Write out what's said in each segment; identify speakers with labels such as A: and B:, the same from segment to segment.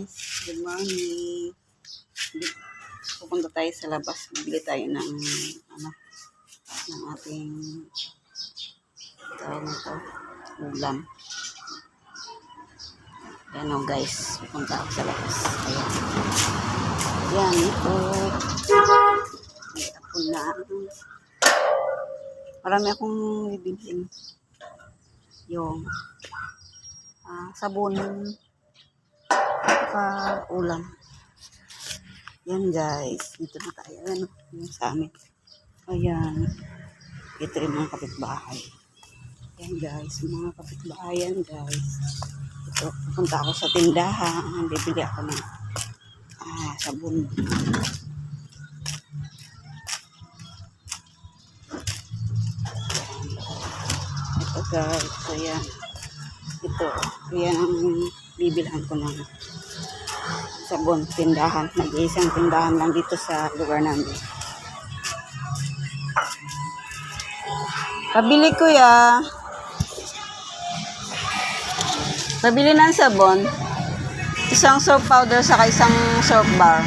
A: guys, good morning. Pupunta tayo sa labas, bibili tayo ng ng ating tawag nito, ulam. Ayan o guys, pupunta ako sa labas. Ayan. Ayan ito. May ako na. Marami akong bibiling yung sabon ulam. Yan guys, dito na tayo. Ayan, yung sa amin. Ayan. Ito rin mga kapitbahay. Ayan guys, mga kapitbahay yan guys. Ito, pupunta ako sa tindahan. Bibili ako ng sabon. Ito guys, ayan. Ito, yan ang bibilhan ko ng sabon, tindahan. Nag-iisang tindahan lang dito sa lugar namin. Pabili kuya. Pabili ng sabon. Isang soap powder saka isang soap bar.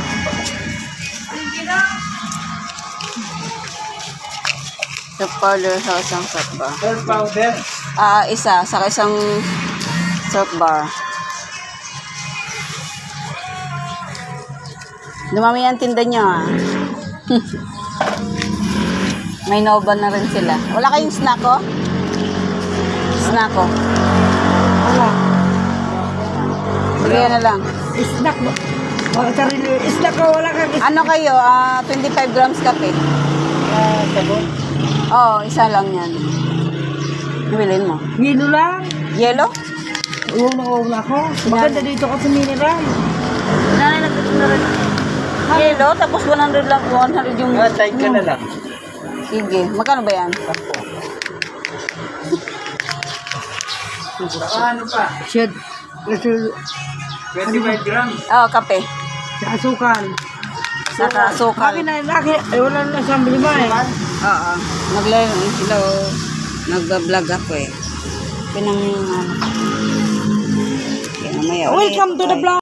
A: Soap powder saka isang soap bar.
B: Soap powder?
A: Isa saka isang soap bar. Dumami ang tinda niya. May Nova na rin sila. Wala kayong snack ko? Snack ko.
B: Wala.
A: Sige na lang.
B: Snack mo. Snack ko, wala kang
A: Ano kayo? 25 grams kape.
B: sabon.
A: Oo, isa lang yan. Bilhin mo.
B: Yelo lang.
A: Yellow?
B: Uuna ako. Maganda dito ka sa mineral.
A: Nanay na rin. Yellow, tapos 100 lang. 100 yung...
B: Try ka na lang.
A: Sige. Magkano ba yan?
B: Ano pa? Shed. 25 grams.
A: Oo, kape.
B: Sa asukal.
A: Saka sukal.
B: Bakit na laki? Ay, wala na sa lima eh.
A: Oo. Hello. Nag-vlog ako eh. Pinang... Kaya mamaya ulit.
B: Welcome to the vlog.